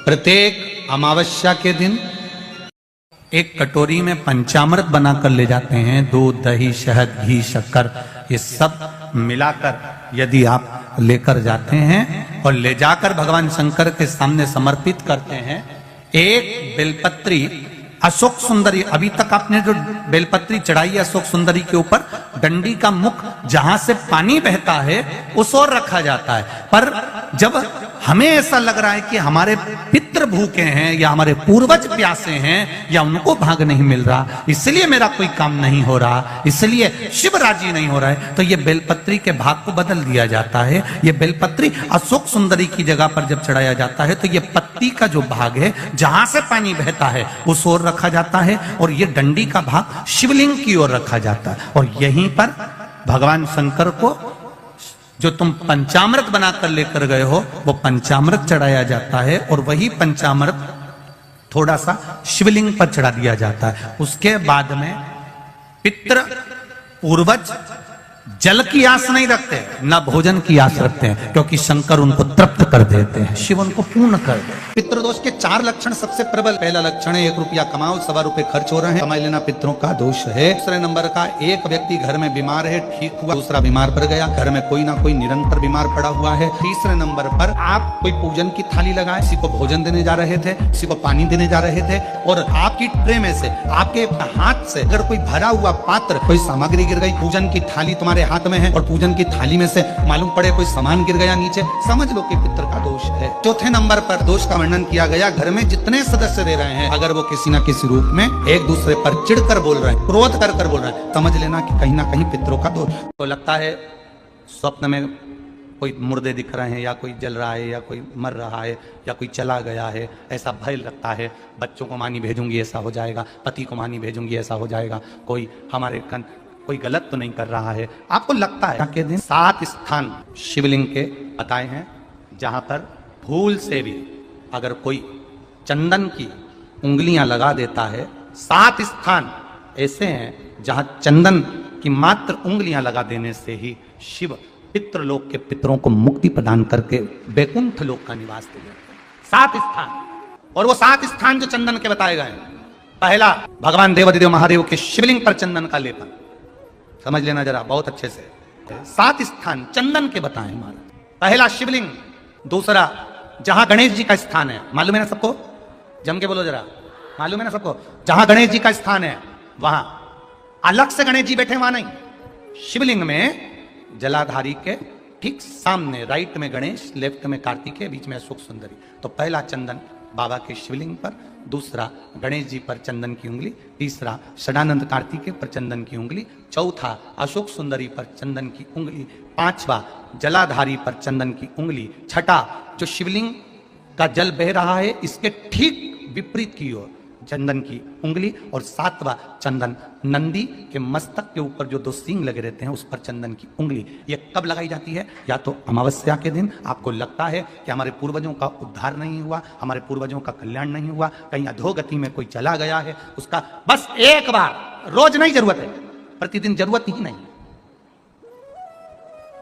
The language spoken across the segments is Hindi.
प्रत्येक अमावस्या के दिन एक कटोरी में पंचामृत बनाकर ले जाते हैं। दूध, दही, शहद, घी, शक्कर, ये सब मिलाकर यदि आप लेकर जाते हैं और ले जाकर भगवान शंकर के सामने समर्पित करते हैं, एक बेलपत्री अशोक सुंदरी, अभी तक आपने जो बेलपत्री चढ़ाई है अशोक सुंदरी के ऊपर, डंडी का मुख जहां से पानी बहता है उस ओर रखा जाता है। पर जब हमें ऐसा लग रहा है कि हमारे पितृ भूखे हैं या हमारे पूर्वज प्यासे हैं या उनको भाग नहीं मिल रहा, इसलिए मेरा कोई काम नहीं हो रहा, इसलिए शिव राजी नहीं हो रहा है, तो ये बेलपत्री के भाग को बदल दिया जाता है। ये बेलपत्री अशोक सुंदरी की जगह पर जब चढ़ाया जाता है तो ये पत्ती का जो भाग है जहां से पानी बहता है उस ओर रखा जाता है और ये डंडी का भाग शिवलिंग की ओर रखा जाता है। और यहीं पर भगवान शंकर को जो तुम पंचामृत बनाकर लेकर गए हो वो पंचामृत चढ़ाया जाता है और वही पंचामृत थोड़ा सा शिवलिंग पर चढ़ा दिया जाता है। उसके बाद में पितृ पूर्वज जल की आस नहीं रखते, न भोजन की आस रखते हैं, क्योंकि शंकर उनको तृप्त कर देते हैं, शिव उनको पूर्ण कर देते हैं। पितृदोष के 4 लक्षण सबसे प्रबल। पहला लक्षण है 1 रुपया कमाओ, 1.25 रुपए खर्च हो रहे हैं, कमाई लेना पितरों का दोष है। दूसरे नंबर का, एक व्यक्ति घर में बीमार है, ठीक हुआ, दूसरा बीमार पड़ गया, घर में कोई ना कोई निरंतर बीमार पड़ा हुआ है। तीसरे नंबर पर आप कोई पूजन की थाली लगाए, किसी को भोजन देने जा रहे थे, किसी को पानी देने जा रहे थे और आपकी ट्रे में से, आपके हाथ से अगर कोई भरा हुआ पात्र, कोई सामग्री गिर गई, पूजन की थाली तुम्हारे हाथ में है और पूजन की थाली में से मालूम पड़े कोई सामान गिर गया नीचे, समझ लो कि पितर का दोष है। चौथे नंबर पर दोष का वर्णन किया गया, घर में जितने सदस्य रह रहे हैं अगर वो किसी ना किसी रूप में एक दूसरे पर चिढ़कर बोल रहे हैं, क्रोध कर बोल रहे हैं, समझ लेना कि कहीं ना कहीं पितरों का दोष। तो लगता है स्वप्न में कोई मुर्दे दिख रहे हैं या कोई जल रहा है या कोई मर रहा है या कोई चला गया है, ऐसा भय लगता है। बच्चों को मानी भेजूंगी ऐसा हो जाएगा, पति को मानी भेजूंगी ऐसा हो जाएगा, कोई हमारे कोई गलत तो नहीं कर रहा है, आपको लगता है। के दिन 7 स्थान शिवलिंग के बताए हैं जहां पर भूल से भी अगर कोई चंदन की उंगलियां लगा देता है। 7 स्थान ऐसे हैं जहां चंदन की मात्र उंगलियां लगा देने से ही शिव पितृलोक के पितरों को मुक्ति प्रदान करके वैकुंठ लोक का निवास दे देते हैं। 7 स्थान, और वो 7 स्थान जो चंदन के बताए गए, पहला भगवान देवाधिदेव महादेव के शिवलिंग पर चंदन का लेपन, समझ लेना जरा बहुत अच्छे से। 7 स्थान चंदन के बताएं महाराज। पहला शिवलिंग, दूसरा जहां गणेश जी का स्थान है, मालूम है ना सबको, जम के बोलो जरा, मालूम है ना सबको, जहां गणेश जी का स्थान है वहां अलग से गणेश जी बैठे, वहां नहीं, शिवलिंग में जलाधारी के ठीक सामने राइट में गणेश, लेफ्ट में कार्तिकेय, बीच में अशोक सुंदरी। तो पहला चंदन बाबा के शिवलिंग पर, दूसरा गणेश जी पर चंदन की उंगली, तीसरा षडानंद कार्तिकेय पर चंदन की उंगली, चौथा अशोक सुंदरी पर चंदन की उंगली, पांचवा जलाधारी पर चंदन की उंगली, छठा जो शिवलिंग का जल बह रहा है इसके ठीक विपरीत की ओर चंदन की उंगली, और 7वां चंदन नंदी के मस्तक के ऊपर जो 2 सींग लगे रहते हैं उस पर चंदन की उंगली। ये कब लगाई जाती है? या तो अमावस्या के दिन आपको लगता है कि हमारे पूर्वजों का उद्धार नहीं हुआ, हमारे पूर्वजों का कल्याण नहीं हुआ, कहीं अधोगति में कोई चला गया है, उसका बस एक बार, रोज नहीं जरूरत है, प्रतिदिन जरूरत ही नहीं,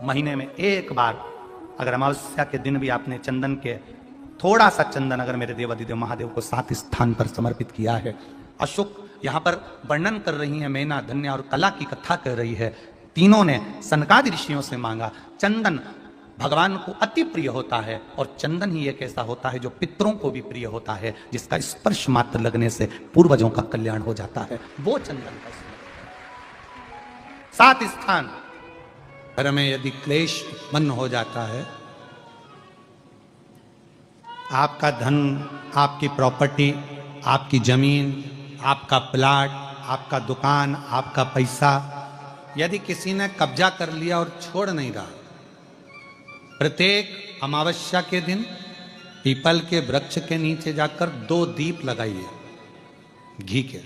महीने में एक बार अगर अमावस्या के दिन भी आपने चंदन के थोड़ा सा चंदन अगर मेरे देवाधिदेव महादेव को 7 स्थान पर समर्पित किया है। अशोक यहां पर वर्णन कर रही है, मैना, धन्या और कला की कथा कर रही है। तीनों ने सनकादि ऋषियों से मांगा। चंदन भगवान को अति प्रिय होता है और चंदन ही एक ऐसा होता है जो पितरों को भी प्रिय होता है, जिसका स्पर्श मात्र लगने से पूर्वजों का कल्याण हो जाता है, वो चंदन का 7 स्थान। घर में यदि क्लेश उत्पन्न हो जाता है, आपका धन, आपकी प्रॉपर्टी, आपकी जमीन, आपका प्लाट, आपका दुकान, आपका पैसा, यदि किसी ने कब्जा कर लिया और छोड़ नहीं रहा, प्रत्येक अमावस्या के दिन पीपल के वृक्ष के नीचे जाकर 2 दीप लगाइए घी के।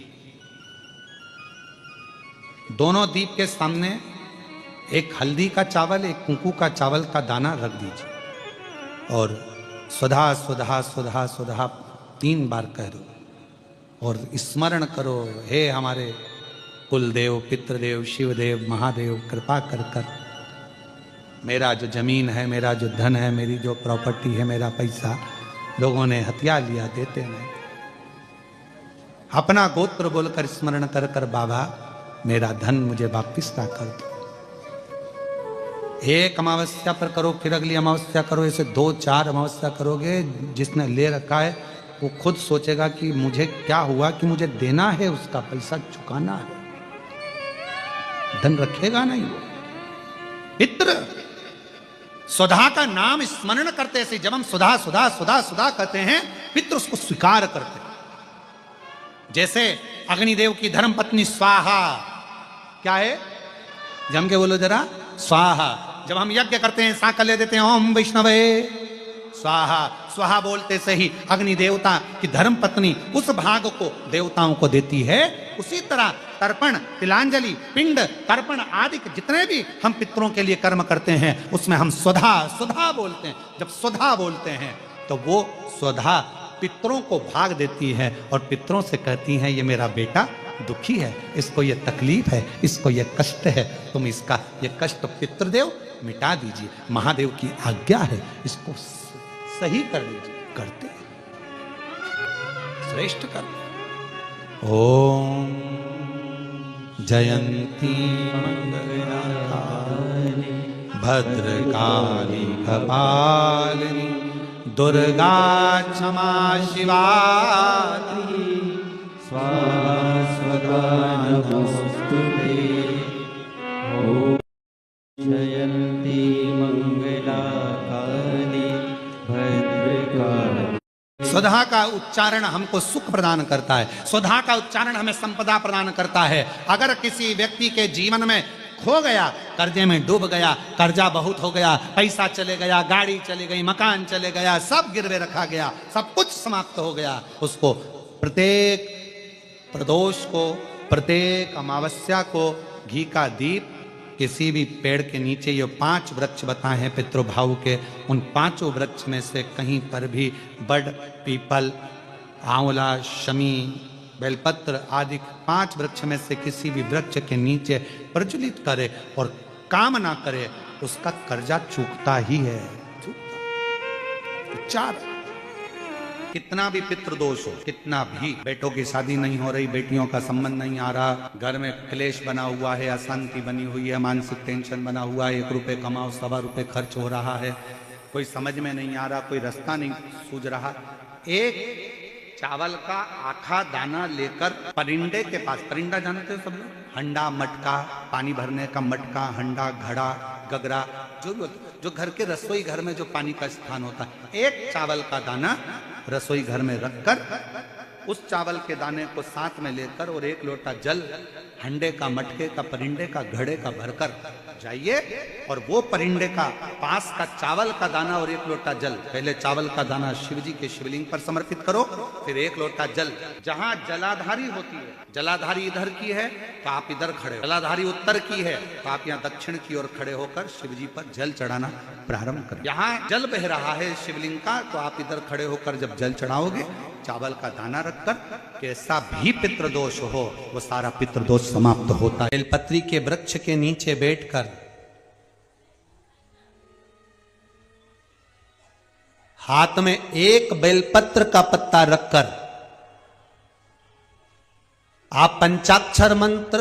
दोनों दीप के सामने एक हल्दी का चावल, एक कुंकू का चावल का दाना रख दीजिए और स्वधा स्वधा स्वधा स्वधा 3 बार कह दो और स्मरण करो, हे हमारे कुलदेव, पितृदेव, शिवदेव, महादेव, कृपा कर कर मेरा जो जमीन है, मेरा जो धन है, मेरी जो प्रॉपर्टी है, मेरा पैसा, लोगों ने हथिया लिया, देते नहीं। अपना गोत्र बोलकर स्मरण कर कर बाबा मेरा धन मुझे वापिस ना कर दो। एक अमावस्या पर करो, फिर अगली अमावस्या करो, ऐसे 2-4 अमावस्या करोगे, जिसने ले रखा है वो खुद सोचेगा कि मुझे क्या हुआ, कि मुझे देना है, उसका पैसा चुकाना है, धन रखेगा नहीं। पितृ सुधा का नाम स्मरण करते से, जब हम सुधा सुधा सुधा सुधा कहते हैं, पितृ उसको स्वीकार करते हैं। जैसे अग्निदेव की धर्म पत्नी स्वाहा, क्या है, जम के बोलो जरा, स्वाहा। जब हम यज्ञ करते हैं सांकल ले देते हैं, ओम वैष्णवे स्वाहा, स्वाहा बोलते से ही अग्नि देवता की धर्म पत्नी उस भाग को देवताओं को देती है। उसी तरह तर्पण, तिलांजलि, पिंड, तर्पण आदि जितने भी हम पितरों के लिए कर्म करते हैं, उसमें हम स्वधा स्वधा बोलते हैं। जब स्वधा बोलते हैं तो वो स्वधा पितरों को भाग देती है और पितरों से कहती हैं, ये मेरा बेटा दुखी है, इसको ये तकलीफ है, इसको ये कष्ट है, तुम इसका ये कष्ट पितृदेव मिटा दीजिए, महादेव की आज्ञा है, इसको सही कर दीजिए। करते हैं, श्रेष्ठ करते। ओम जयंती मंगलाकारिणी भद्रकाली कपालिनी दुर्गा क्षमा शिवा स्वाहा स्वधा नमोस्तुते। ओम जयंती मंगलाकाली भद्रकाली। स्वधा का उच्चारण हमको सुख प्रदान करता है, स्वधा का उच्चारण हमें संपदा प्रदान करता है। अगर किसी व्यक्ति के जीवन में खो गया, कर्जे में डूब गया, कर्जा बहुत हो गया, पैसा चले गया, गाड़ी चली गई, मकान चले गया, सब गिरवे रखा गया, सब कुछ समाप्त हो गया, उसको प्रत्येक प्रदोष को, प्रत्येक अमावस्या को घी का दीप किसी भी पेड़ के नीचे, ये 5 वृक्ष बताए हैं पितृभाव के, उन 5 वृक्ष में से कहीं पर भी बड़, पीपल, आंवला, शमी, बेलपत्र आदि 5 वृक्ष में से किसी भी वृक्ष के नीचे प्रज्वलित करे और काम ना करे, उसका कर्जा चूकता ही है, चूकता। 4 कितना भी पितृदोष हो, कितना भी, बेटों की शादी नहीं हो रही, बेटियों का संबंध नहीं आ रहा, घर में क्लेश बना हुआ है, अशांति बनी हुई है, मानसिक टेंशन बना हुआ है, 1 रुपए कमाओ 1.25 रुपए खर्च हो रहा है, कोई समझ में नहीं आ रहा, कोई रास्ता नहीं सूझ रहा, एक चावल का आखा दाना लेकर परिंडे के पास, परिंडा जानते हो सब लोग, हंडा, मटका, पानी भरने का मटका, हंडा, घड़ा, गगरा, जो भी जो घर के रसोई घर में जो पानी का स्थान होता है, एक चावल का दाना रसोई घर में रखकर उस चावल के दाने को साथ में लेकर और 1 लोटा जल हंडे का, मटके का, परिंडे का, घड़े का भरकर जाइए और वो परिंडे का पास का चावल का दाना और 1 लोटा जल, पहले चावल का दाना शिव जी के शिवलिंग पर समर्पित करो, फिर 1 लोटा जल, जहां जलाधारी होती है, जलाधारी इधर की है तो आप इधर खड़े हो, जलाधारी उत्तर की है तो आप यहाँ दक्षिण की ओर खड़े होकर शिव जी पर जल चढ़ाना प्रारंभ करें। यहाँ जल बह रहा है शिवलिंग का तो आप इधर खड़े होकर जब जल चढ़ाओगे, चावल का दाना रखकर, कैसा भी पितृदोष हो वो सारा पितृदोष समाप्त होता है। बेलपत्री के वृक्ष के नीचे बैठकर हाथ में 1 बेलपत्र का पत्ता रखकर आप पंचाक्षर मंत्र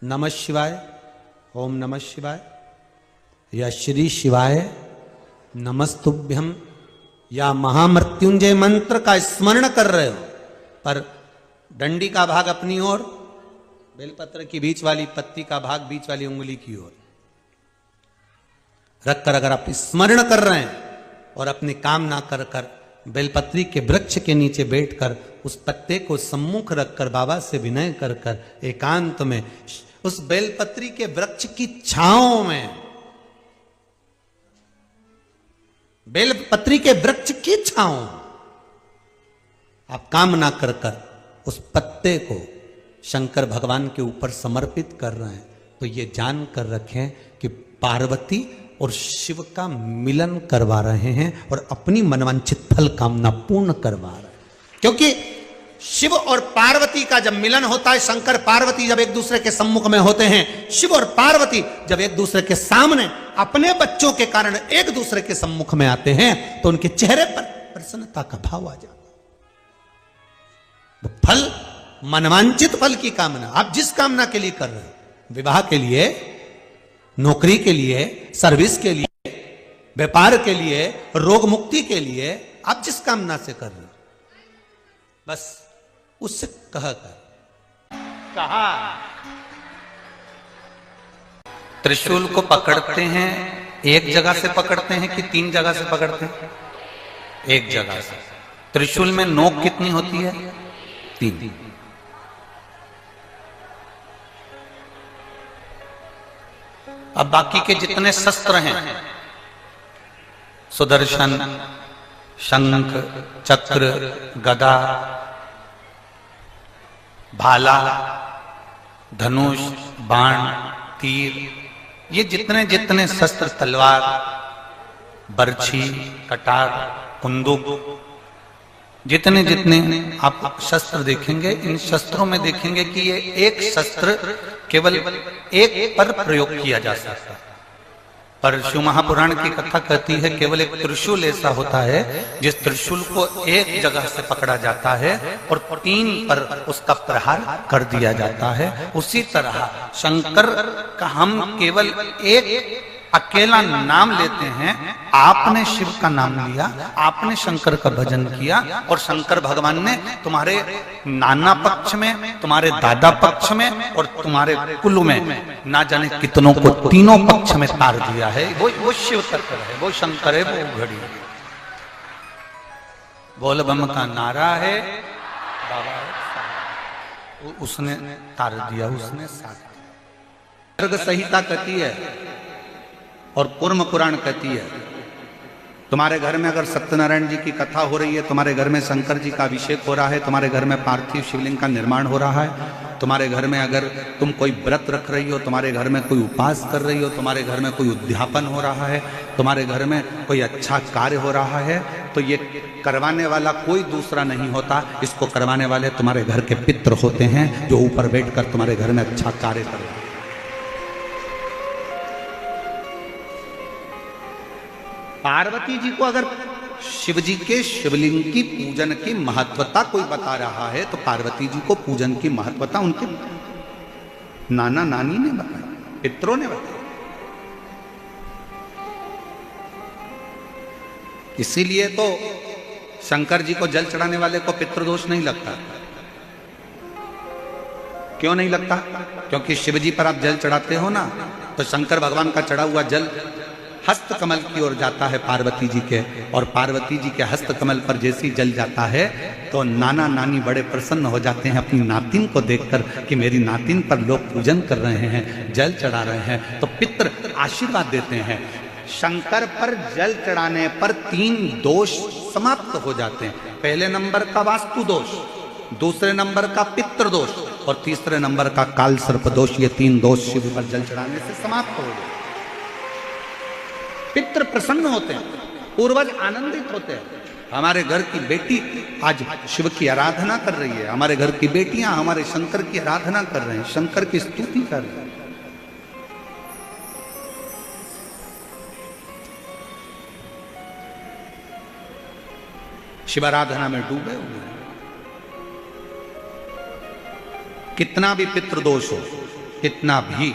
नमः शिवाय, ओम नमः शिवाय या श्री शिवाय नमस्तुभ्यम या महामृत्युंजय मंत्र का स्मरण कर रहे हो, पर डंडी का भाग अपनी ओर, बेलपत्र की बीच वाली पत्ती का भाग बीच वाली उंगली की ओर रखकर अगर आप स्मरण कर रहे हैं और अपनी काम ना कर कर बेलपत्री के वृक्ष के नीचे बैठकर उस पत्ते को सम्मुख रखकर बाबा से विनय कर कर एकांत में उस बेलपत्री के वृक्ष की छांव में, बेलपत्री के वृक्ष की छांव आप काम ना कर कर उस पत्ते को शंकर भगवान के ऊपर समर्पित कर रहे हैं, तो ये जान कर रखें कि पार्वती और शिव का मिलन करवा रहे हैं और अपनी मनवांछित फल कामना पूर्ण करवा रहे हैं। क्योंकि शिव और पार्वती का जब मिलन होता है, शंकर पार्वती जब एक दूसरे के सम्मुख में होते हैं, शिव और पार्वती जब एक दूसरे के सामने अपने बच्चों के कारण एक दूसरे के सम्मुख में आते हैं, तो उनके चेहरे पर प्रसन्नता का भाव आ जाता। फल, मनवांचित फल की कामना, आप जिस कामना के लिए कर रहे हो, विवाह के लिए, नौकरी के लिए, सर्विस के लिए, व्यापार के लिए, रोग मुक्ति के लिए, आप जिस कामना से कर रहे हो, बस उससे कहा त्रिशूल को पकड़ते हैं, एक जगह से पकड़ते हैं कि 3 जगह से पकड़ते हैं? एक जगह से। त्रिशूल में नोक कितनी होती है? 3। अब बाकी के जितने शस्त्र हैं, सुदर्शन, शंख, चक्र, गदा, भाला, धनुष, बाण, तीर, ये जितने जितने शस्त्र, तलवार, बर्छी, कटार, कुंदूक, जितने जितने आप शस्त्र देखेंगे, इन शस्त्रों में देखेंगे कि ये एक शस्त्र केवल एक पर प्रयोग किया जा सकता है। पर शिव महापुराण की कथा कहती है केवल एक त्रिशूल ऐसा होता है जिस त्रिशूल को एक जगह से पकड़ा जाता है और 3 पर उसका प्रहार कर दिया जाता है। उसी तरह शंकर का हम केवल एक अकेला नाम लेते हैं। आपने शिव का नाम लिया, आपने शंकर का भजन किया और शंकर भगवान ने तुम्हारे नाना पक्ष में, तुम्हारे दादा पक्ष में और तुम्हारे कुल में ना जाने कितनों को तीनों पक्ष में तार दिया है। वो शिव तत्व है, वो शंकर है, वो घड़ी है। बोल बम का नारा है, बाबा है, उसने तार दिया, उसने साथ। सर्ग संहिता कहती है और कूर्म पुराण कहती है, तुम्हारे घर में अगर सत्यनारायण जी की कथा हो रही है, तुम्हारे घर में शंकर जी का अभिषेक हो रहा है, तुम्हारे घर में पार्थिव शिवलिंग का निर्माण हो रहा है, तुम्हारे घर में अगर तुम कोई व्रत रख रही हो, तुम्हारे घर में कोई उपास कर रही हो, तुम्हारे घर में कोई उद्यापन हो रहा है, तुम्हारे घर में कोई अच्छा कार्य हो रहा है, तो ये करवाने वाला कोई दूसरा नहीं होता। इसको करवाने वाले तुम्हारे घर के पितृ होते हैं जो ऊपर बैठकर तुम्हारे घर में अच्छा कार्य कर रहे हैं। पार्वती जी को अगर शिव जी के शिवलिंग की पूजन की महत्वता कोई बता रहा है तो पार्वती जी को पूजन की महत्वता उनके नाना नानी ने बताई, पितरों ने बताई। इसीलिए तो शंकर जी को जल चढ़ाने वाले को पितृदोष नहीं लगता। क्यों नहीं लगता? क्योंकि शिव जी पर आप जल चढ़ाते हो ना, तो शंकर भगवान का चढ़ा हुआ जल हस्त कमल की ओर जाता है पार्वती जी के, और पार्वती जी के हस्त कमल पर जैसी जल जाता है तो नाना नानी बड़े प्रसन्न हो जाते हैं अपनी नातिन को देखकर कि मेरी नातिन पर लोग पूजन कर रहे हैं, जल चढ़ा रहे हैं, तो पितृ आशीर्वाद देते हैं। शंकर पर जल चढ़ाने पर 3 दोष समाप्त हो जाते हैं। पहले नंबर का वास्तु दोष, दूसरे नंबर का पितृ दोष और तीसरे नंबर का काल सर्प दोष। ये 3 दोष शिव पर जल चढ़ाने से समाप्त हो जाते। पितृ प्रसन्न होते हैं, पूर्वज आनंदित होते हैं। हमारे घर की बेटी आज शिव की आराधना कर रही है, हमारे घर की बेटियां हमारे शंकर की आराधना कर रहे हैं, शंकर की स्तुति कर रहे हैं। शिव आराधना में डूबे हुए हैं। कितना भी पितृदोष हो, कितना भी,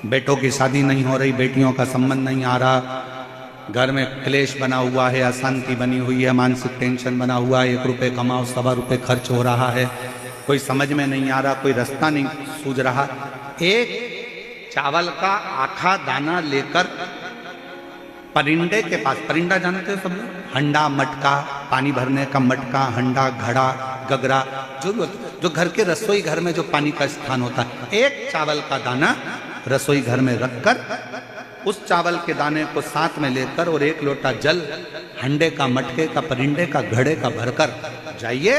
बेटों की शादी नहीं हो रही, बेटियों का संबंध नहीं आ रहा, घर में क्लेश बना हुआ है, अशांति बनी हुई है, मानसिक टेंशन बना हुआ है, 1 रुपये कमाओ 1.25 रुपये खर्च हो रहा है, कोई समझ में नहीं आ रहा, कोई रास्ता नहीं सूझ रहा, एक चावल का आखा दाना लेकर परिंदे के पास, परिंदा जानते हो सब लोग, हंडा मटका, पानी भरने का मटका, हंडा, घड़ा, गगरा, जो घर के रसोई घर में जो पानी का स्थान होता है, एक चावल का दाना रसोई घर में रखकर उस चावल के दाने को साथ में लेकर और 1 लोटा जल हंडे का, मटके का, परिंदे का, घड़े का भरकर जाइए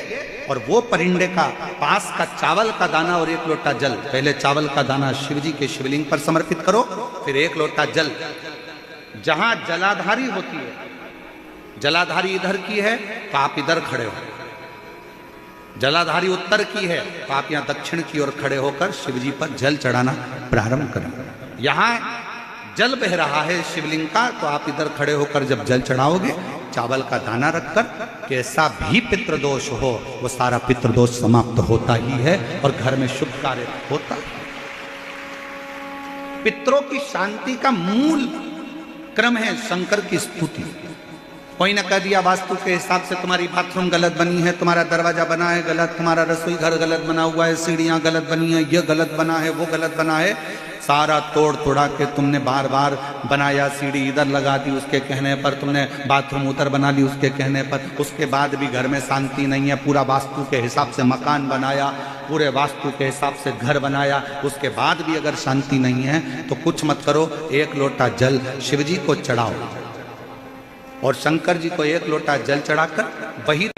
और वो परिंदे का पास का चावल का दाना और 1 लोटा जल, पहले चावल का दाना शिव जी के शिवलिंग पर समर्पित करो, फिर 1 लोटा जल जहां जलाधारी होती है, जलाधारी इधर की है तो आप इधर खड़े हो, जलाधारी उत्तर की है तो आप यहां दक्षिण की ओर खड़े होकर शिव जी पर जल चढ़ाना प्रारंभ करें। यहां जल बह रहा है शिवलिंग का, तो आप इधर खड़े होकर जब जल चढ़ाओगे, चावल का दाना रखकर, कैसा भी पितृदोष हो वो सारा पितृदोष समाप्त होता ही है और घर में शुभ कार्य होता है। पितरों की शांति का मूल क्रम है शंकर की स्तुति। कोई ने कह दिया वास्तु के हिसाब से तुम्हारी बाथरूम गलत बनी है, तुम्हारा दरवाजा बना है गलत, तुम्हारा रसोई घर गलत बना हुआ है, सीढ़ियां गलत बनी है, ये गलत बना है, वो गलत बना है, सारा तोड़ तोड़ा के तुमने बार बार बनाया, सीढ़ी इधर लगा दी उसके कहने पर, तुमने बाथरूम उधर बना ली उसके कहने पर, उसके बाद भी घर में शांति नहीं है, पूरा वास्तु के हिसाब से मकान बनाया, पूरे वास्तु के हिसाब से घर बनाया, उसके बाद भी अगर शांति नहीं है तो कुछ मत करो, एक लोटा जल शिव जी को चढ़ाओ और शंकर जी को एक लोटा जल चढ़ाकर वही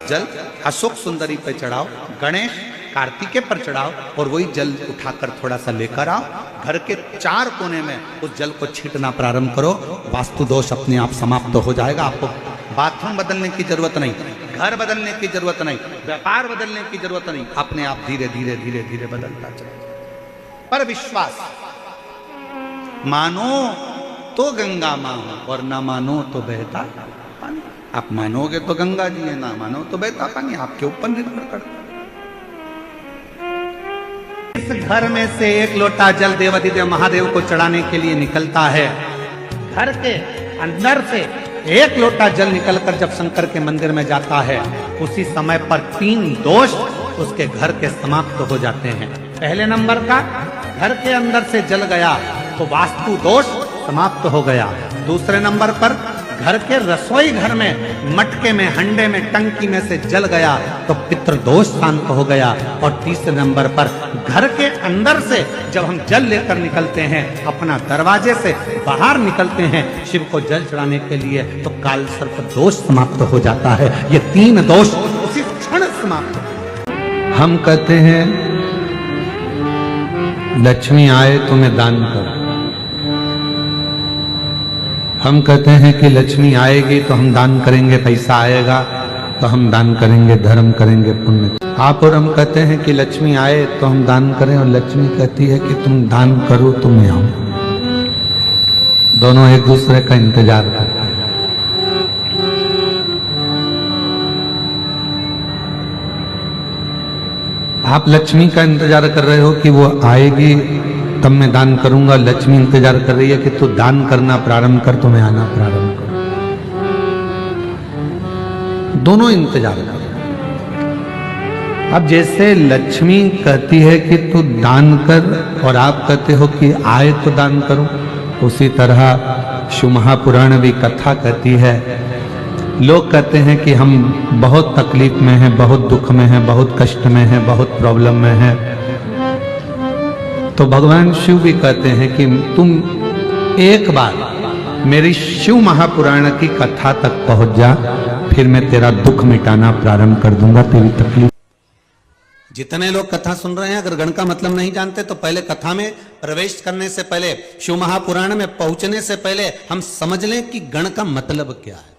जल अशोक सुंदरी पे चढ़ाओ, गणेश कार्तिकेय पर चढ़ाओ और वही जल उठाकर थोड़ा सा लेकर आओ, घर के 4 कोने में उस जल को छींटना प्रारंभ करो, वास्तु दोष अपने आप समाप्त हो जाएगा। आपको बाथरूम बदलने की जरूरत नहीं, घर बदलने की जरूरत नहीं, व्यापार बदलने की जरूरत नहीं, अपने आप धीरे धीरे धीरे धीरे बदलता चलेगा। पर विश्वास, मानो तो गंगा मां और ना मानो तो बहता पानी। आप मानोगे तो गंगा जी है, ना मानो तो बहता पानी, आपके ऊपर निर्भर करता। इस घर में से एक लोटा जल देवाधिदेव महादेव को चढ़ाने के लिए निकलता है, घर के अंदर से एक लोटा जल निकलकर जब शंकर के मंदिर में जाता है, उसी समय पर 3 दोष उसके घर के समाप्त हो जाते हैं। पहले नंबर का, घर के अंदर से जल गया तो वास्तु दोष समाप्त हो गया। दूसरे नंबर पर, घर के रसोई घर में मटके में, हंडे में, टंकी में से जल गया तो पितृदोष शांत हो गया। और तीसरे नंबर पर, घर के अंदर से जब हम जल लेकर निकलते हैं, अपना दरवाजे से बाहर निकलते हैं शिव को जल चढ़ाने के लिए, तो काल सर्प दोष समाप्त हो जाता है। ये 3 दोष उसी क्षण समाप्त। हम कहते हैं लक्ष्मी आए तो मैं दान करूं, हम कहते हैं कि लक्ष्मी आएगी तो हम दान करेंगे, पैसा आएगा तो हम दान करेंगे, धर्म करेंगे, पुण्य। आप और हम कहते हैं कि लक्ष्मी आए तो हम दान करें, और लक्ष्मी कहती है कि तुम दान करो तो मैं आऊं। दोनों एक दूसरे का इंतजार करते हैं। आप लक्ष्मी का इंतजार कर रहे हो कि वो आएगी तब मैं दान करूंगा, लक्ष्मी इंतजार कर रही है कि तू दान करना प्रारंभ कर तो मैं आना प्रारंभ करूं। दोनों इंतजार कर रहे हैं। अब जैसे लक्ष्मी कहती है कि तू दान कर और आप कहते हो कि आए तो दान करूं, उसी तरह शिव महापुराण भी कथा कहती है। लोग कहते हैं कि हम बहुत तकलीफ में हैं, बहुत दुख में हैं, बहुत कष्ट में हैं, बहुत प्रॉब्लम में हैं, तो भगवान शिव भी कहते हैं कि तुम एक बार मेरी शिव महापुराण की कथा तक पहुंच जा, फिर मैं तेरा दुख मिटाना प्रारंभ कर दूंगा, तेरी तकलीफ। जितने लोग कथा सुन रहे हैं, अगर गण का मतलब नहीं जानते तो पहले कथा में प्रवेश करने से पहले, शिव महापुराण में पहुंचने से पहले हम समझ लें कि गण का मतलब क्या है।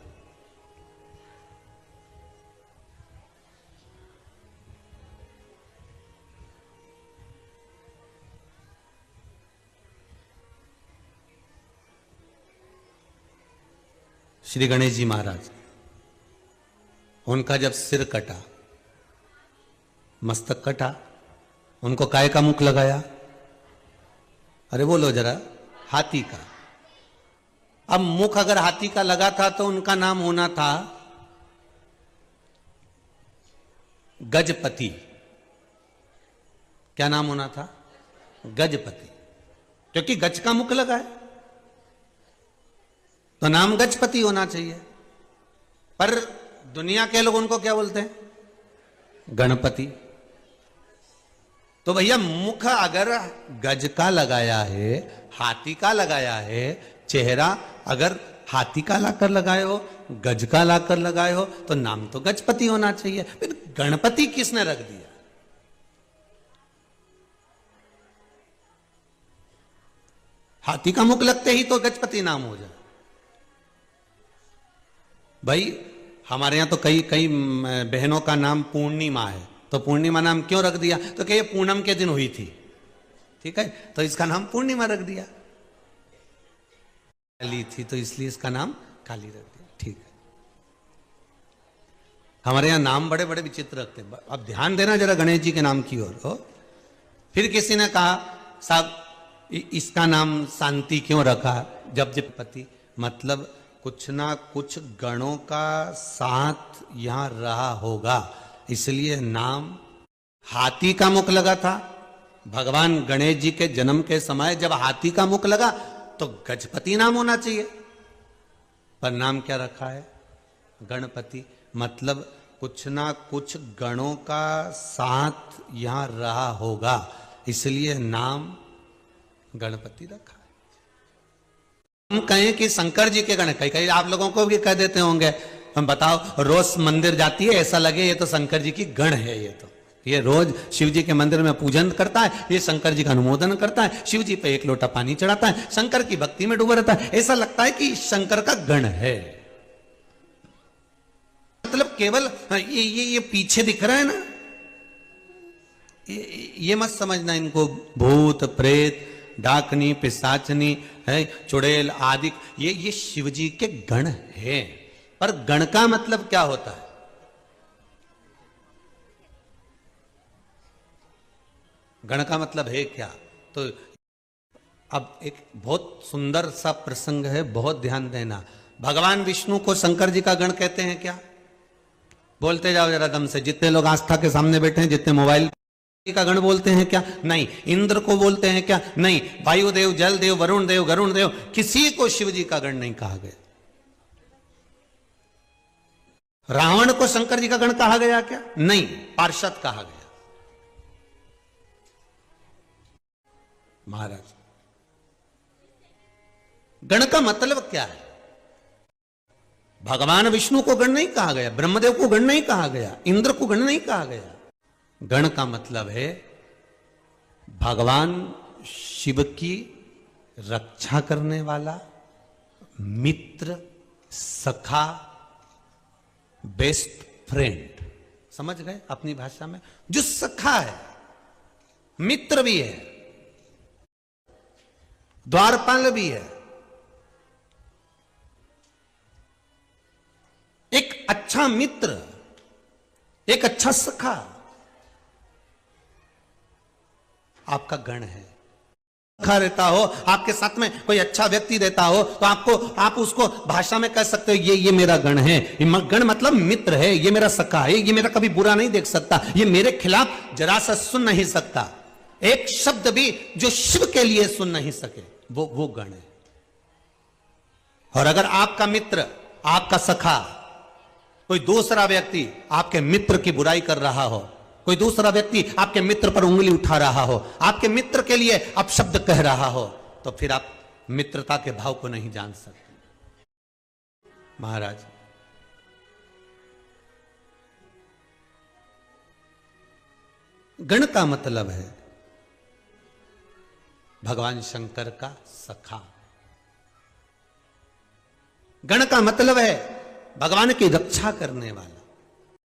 श्री गणेश जी महाराज, उनका जब सिर कटा, मस्तक कटा, उनको काय का मुख लगाया? अरे बोलो जरा, हाथी का। अब मुख अगर हाथी का लगा था तो उनका नाम होना था गजपति। क्या नाम होना था? गजपति, क्योंकि गज का मुख लगा है तो नाम गजपति होना चाहिए। पर दुनिया के लोग उनको क्या बोलते हैं? गणपति। तो भैया मुख अगर गज का लगाया है, हाथी का लगाया है, चेहरा अगर हाथी का लाकर लगाए हो, गज का लाकर लगाए हो, तो नाम तो गजपति होना चाहिए। फिर गणपति किसने रख दिया? हाथी का मुख लगते ही तो गजपति नाम हो जाए। भाई हमारे यहां तो कई बहनों का नाम पूर्णिमा है, तो पूर्णिमा नाम क्यों रख दिया? तो क्या ये पूनम के दिन हुई थी, ठीक है, तो इसका नाम पूर्णिमा रख दिया। काली थी तो इसलिए इसका नाम काली रख दिया। ठीक है, हमारे यहां नाम बड़े बड़े विचित्र रखते हैं। अब ध्यान देना जरा गणेश जी के नाम की ओर हो। फिर किसी ने कहा साहब इसका नाम शांति क्यों रखा? जब जब पति, मतलब कुछ ना कुछ गणों का साथ यहां रहा होगा, इसलिए नाम। हाथी का मुख लगा था भगवान गणेश जी के जन्म के समय, जब हाथी का मुख लगा तो गजपति नाम होना चाहिए, पर नाम क्या रखा है? गणपति। मतलब कुछ ना कुछ गणों का साथ यहां रहा होगा, इसलिए नाम गणपति रखा है। हम कहें कि शंकर जी के गण, कई कई आप लोगों को भी कह देते होंगे, हम बताओ रोज मंदिर जाती है ऐसा लगे ये तो शंकर जी की गण है, ये रोज शिव जी के मंदिर में पूजन करता है, ये शंकर जी का अनुमोदन करता है, शिव जी पे एक लोटा पानी चढ़ाता है, शंकर की भक्ति में डूबा रहता है, ऐसा लगता है कि शंकर का गण है। मतलब केवल ये पीछे दिख रहा है ना, ये मत समझना इनको भूत प्रेत डाकनी पिशाचनी है चुड़ैल आदि, ये शिव जी के गण है। पर गण का मतलब क्या होता है? गण का मतलब है क्या? तो अब एक बहुत सुंदर सा प्रसंग है, बहुत ध्यान देना। भगवान विष्णु को शंकर जी का गण कहते हैं क्या? बोलते जाओ जरा दम से। जितने लोग आस्था के सामने बैठे हैं, जितने मोबाइल का गण बोलते हैं क्या? नहीं। इंद्र को बोलते हैं क्या? नहीं। वायुदेव, जल देव, वरुण देव, गरुण देव, किसी को शिव जी का गण नहीं कहा गया। रावण को शंकर जी का गण कहा गया क्या? नहीं, पार्षद कहा गया। महाराज, गण का मतलब क्या है? भगवान विष्णु को गण नहीं कहा गया, ब्रह्मदेव को गण नहीं कहा गया, इंद्र को गण नहीं कहा गया। गण का मतलब है भगवान शिव की रक्षा करने वाला, मित्र, सखा, बेस्ट फ्रेंड। समझ गए अपनी भाषा में? जो सखा है, मित्र भी है, द्वारपाल भी है, एक अच्छा मित्र, एक अच्छा सखा आपका गण है। सखा रहता हो, आपके साथ में कोई अच्छा व्यक्ति रहता हो, तो आप उसको भाषा में कह सकते हो ये मेरा गण है। गण मतलब मित्र है, ये मेरा सखा है, ये मेरा कभी बुरा नहीं देख सकता, ये मेरे खिलाफ जरा सा सुन नहीं सकता, एक शब्द भी जो शिव के लिए सुन नहीं सके, वो गण है। और अगर आपका मित्र, आपका सखा, कोई दूसरा व्यक्ति आपके मित्र की बुराई कर रहा हो, कोई दूसरा व्यक्ति आपके मित्र पर उंगली उठा रहा हो, आपके मित्र के लिए अपशब्द कह रहा हो, तो फिर आप मित्रता के भाव को नहीं जान सकते। महाराज, गण का मतलब है भगवान शंकर का सखा। गण का मतलब है भगवान की रक्षा करने वाला।